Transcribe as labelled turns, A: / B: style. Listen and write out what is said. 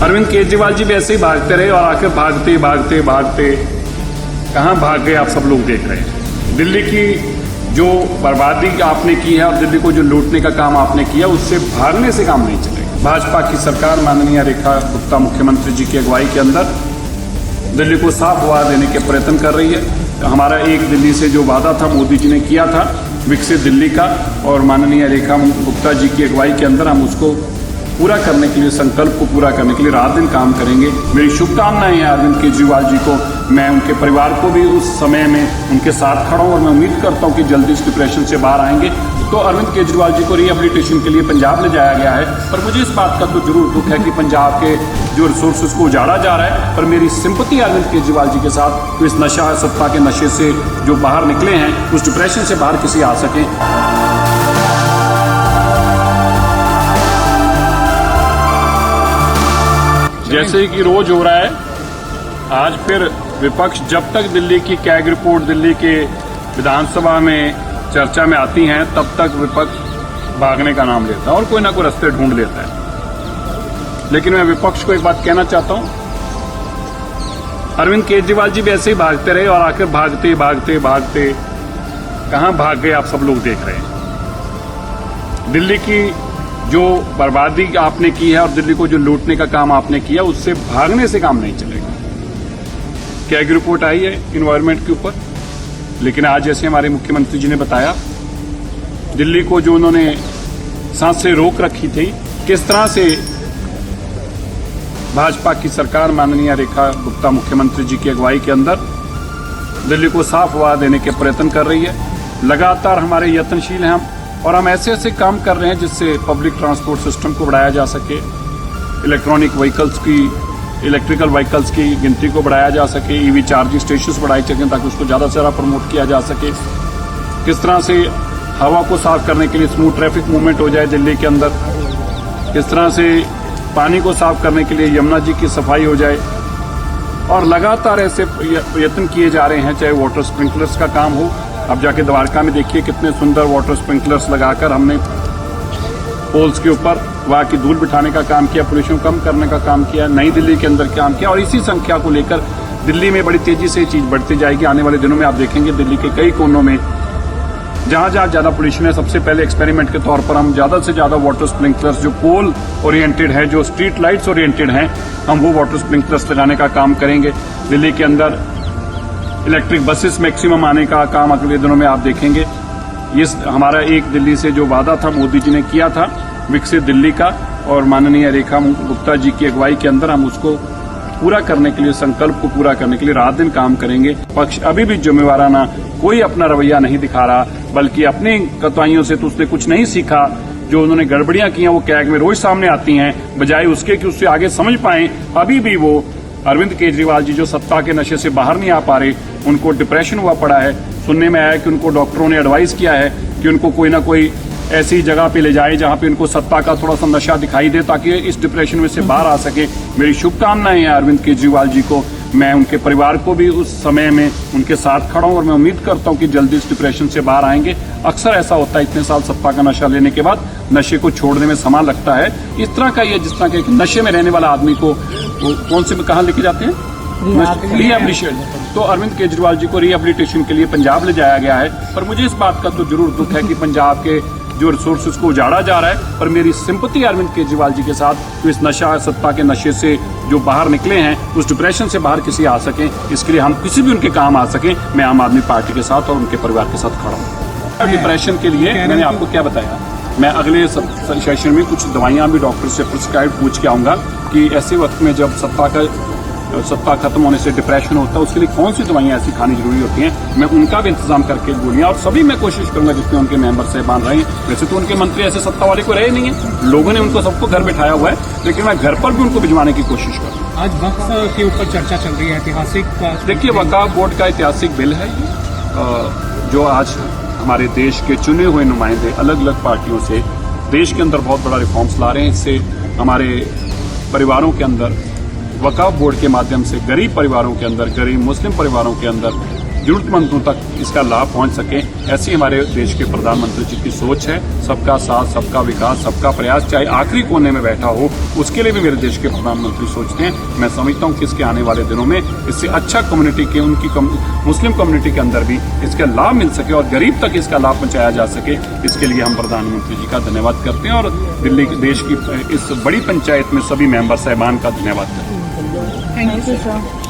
A: अरविंद केजरीवाल जी भी ऐसे ही भागते रहे और आखिर भागते भागते भागते कहां भाग गए आप सब लोग देख रहे हैं। दिल्ली की जो बर्बादी आपने की है और दिल्ली को जो लूटने का काम आपने किया, उससे भागने से काम नहीं चलेगा। भाजपा की सरकार माननीय रेखा गुप्ता मुख्यमंत्री जी की अगुवाई के अंदर दिल्ली को साफ हवा देने के प्रयत्न कर रही है। हमारा एक दिल्ली से जो वादा था मोदी जी ने किया था विकसित दिल्ली का, और माननीय रेखा गुप्ता जी की अगुवाई के अंदर हम उसको पूरा करने के लिए, संकल्प को पूरा करने के लिए रात दिन काम करेंगे। मेरी शुभकामनाएं हैं अरविंद केजरीवाल जी को। मैं उनके परिवार को भी उस समय में उनके साथ खड़ा हूं और मैं उम्मीद करता हूं कि जल्दी इस डिप्रेशन से बाहर आएंगे। तो अरविंद केजरीवाल जी को रिहेबिलिटेशन के लिए पंजाब ले जाया गया है, पर मुझे इस बात का तो जरूर दुख है कि पंजाब के जो रिसोर्सेज को उजाड़ा जा रहा है। पर मेरी सिंपैथी अरविंद केजरीवाल जी के साथ, तो इस नशा सत्ता के नशे से जो बाहर निकले हैं, उस डिप्रेशन से बाहर किसी आ सकें। जैसे कि रोज हो रहा है, आज फिर विपक्ष जब तक दिल्ली की कैग रिपोर्ट दिल्ली के विधानसभा में चर्चा में आती हैं, तब तक विपक्ष भागने का नाम लेता है और कोई ना कोई रास्ते ढूंढ लेता है। लेकिन मैं विपक्ष को एक बात कहना चाहता हूं, अरविंद केजरीवाल जी भी ऐसे ही भागते रहे और आखिर भागते भागते भागते कहां भाग गए आप सब लोग देख रहे हैं। दिल्ली की जो बर्बादी आपने की है और दिल्ली को जो लूटने का काम आपने किया, उससे भागने से काम नहीं चलेगा। कैग रिपोर्ट आई है इन्वायरमेंट के ऊपर, लेकिन आज जैसे हमारे मुख्यमंत्री जी ने बताया, दिल्ली को जो उन्होंने सांसें रोक रखी थी, किस तरह से भाजपा की सरकार माननीय रेखा गुप्ता मुख्यमंत्री जी की अगुवाई के अंदर दिल्ली को साफ हवा देने के प्रयत्न कर रही है। लगातार हमारे यत्नशील हैं हम, और हम ऐसे ऐसे काम कर रहे हैं जिससे पब्लिक ट्रांसपोर्ट सिस्टम को बढ़ाया जा सके, इलेक्ट्रिकल व्हीकल्स की गिनती को बढ़ाया जा सके, ईवी चार्जिंग स्टेशन बढ़ाए सकें ताकि उसको ज़्यादा से ज़्यादा प्रमोट किया जा सके। किस तरह से हवा को साफ करने के लिए स्मूथ ट्रैफिक मूवमेंट हो जाए दिल्ली के अंदर, किस तरह से पानी को साफ करने के लिए यमुना जी की सफाई हो जाए, और लगातार ऐसे यत्न किए जा रहे हैं। चाहे वाटर स्प्रिंकलर्स का काम हो, अब जाके द्वारका में देखिए कितने सुंदर वाटर स्प्रिंकलर्स लगाकर हमने पोल्स के ऊपर वहां की धूल बिठाने का काम किया, पोल्यूशन कम करने का काम किया, नई दिल्ली के अंदर काम किया, और इसी संख्या को लेकर दिल्ली में बड़ी तेजी से चीज बढ़ती जाएगी। आने वाले दिनों में आप देखेंगे दिल्ली के कई कोनों में जहां जहां ज्यादा पोल्यूशन है, सबसे पहले एक्सपेरिमेंट के तौर पर हम ज्यादा से ज्यादा वाटर स्प्रिंकलर्स जो पोल ओरिएंटेड है, जो स्ट्रीट लाइट्स ओरिएंटेड हैं, हम वो वाटर स्प्रिंकलर्स लगाने का काम करेंगे। दिल्ली के अंदर इलेक्ट्रिक बसेस मैक्सिमम आने का काम अगले दिनों में आप देखेंगे। ये हमारा एक दिल्ली से जो वादा था मोदी जी ने किया था विकसित दिल्ली का, और माननीय रेखा गुप्ता जी की अगुवाई के अंदर हम उसको पूरा करने के लिए, संकल्प को पूरा करने के लिए रात दिन काम करेंगे। पक्ष अभी भी जिम्मेवाराना कोई अपना रवैया नहीं दिखा रहा, बल्कि अपनी कतवाइयों से तो उसने कुछ नहीं सीखा। जो उन्होंने गड़बड़ियां की हैं वो कैग में रोज सामने आती हैं, बजाय उसके कि उससे आगे समझ पाएं। अभी भी वो अरविंद केजरीवाल जी जो सत्ता के नशे से बाहर नहीं आ पा रहे, उनको डिप्रेशन हुआ पड़ा है। सुनने में आया कि उनको डॉक्टरों ने एडवाइस किया है कि उनको कोई ना कोई ऐसी जगह पे ले जाए जहां पे उनको सत्ता का थोड़ा सा नशा दिखाई दे, ताकि इस डिप्रेशन में से बाहर आ सके। मेरी शुभकामनाएं हैं अरविंद केजरीवाल जी को। मैं उनके परिवार को भी उस समय में उनके साथ खड़ा हूं और मैं उम्मीद करता हूं कि जल्दी इस डिप्रेशन से बाहर आएंगे। अक्सर ऐसा होता है, इतने साल सत्ता का नशा लेने के बाद नशे को छोड़ने में समय लगता है। इस तरह का ये जिस तरह के नशे में रहने वाला आदमी को कौन से में कहाँ लेके जाते हैं, रिहेबिलिटेशन। तो अरविंद केजरीवाल जी को रिहेबिलिटेशन के लिए पंजाब ले जाया गया है, पर मुझे इस बात का तो जरूर दुख है कि पंजाब के जो रिसोर्सेज को उजाड़ा जा रहा है। पर मेरी सिंपैथी अरविंद केजरीवाल जी के साथ, तो इस नशा सत्ता के नशे से जो बाहर निकले हैं, उस डिप्रेशन से बाहर किसी आ सकें, इसके लिए हम किसी भी उनके काम आ सकें। मैं आम आदमी पार्टी के साथ और उनके परिवार के साथ खड़ा हूँ। डिप्रेशन के लिए मैंने आपको क्या बताया, मैं अगले सेशन में कुछ दवाइयां भी डॉक्टर से प्रिस्क्राइब पूछ के आऊंगा कि ऐसे वक्त में जब सत्ता खत्म होने से डिप्रेशन होता है, उसके लिए कौन सी दवाइयां ऐसी खानी जरूरी होती हैं। मैं उनका भी इंतजाम करके गोलियां, और सभी मैं कोशिश करूंगा जितने उनके मेंबर साहिबान रहे हैं। वैसे तो उनके मंत्री ऐसे सत्ता वाले को रहे नहीं है, लोगों ने उनको सबको घर बैठाया हुआ है, लेकिन मैं घर पर भी उनको भिजवाने की कोशिश करूंगा।
B: आज वक्फ के ऊपर चर्चा चल रही है, ऐतिहासिक।
A: देखिए, वक्फ बोर्ड का ऐतिहासिक बिल है जो आज हमारे देश के चुने हुए नुमाइंदे अलग अलग पार्टियों से देश के अंदर बहुत बड़ा रिफॉर्म्स ला रहे हैं। इससे हमारे परिवारों के अंदर वक्फ बोर्ड के माध्यम से गरीब परिवारों के अंदर, गरीब मुस्लिम परिवारों के अंदर जरूरतमंदों तक इसका लाभ पहुंच सके, ऐसी हमारे देश के प्रधानमंत्री जी की सोच है। सबका साथ, सबका विकास, सबका प्रयास, चाहे आखिरी कोने में बैठा हो, उसके लिए भी मेरे देश के प्रधानमंत्री सोचते हैं। मैं समझता हूं कि इसके आने वाले दिनों में इससे अच्छा कम्युनिटी के, मुस्लिम कम्युनिटी के अंदर भी इसका लाभ मिल सके और गरीब तक इसका लाभ पहुंचाया जा सके, इसके लिए हम प्रधानमंत्री जी का धन्यवाद करते हैं और दिल्ली देश की इस बड़ी पंचायत में सभी मेंबर साहिबान का धन्यवाद करते हैं।
B: Thank you sir.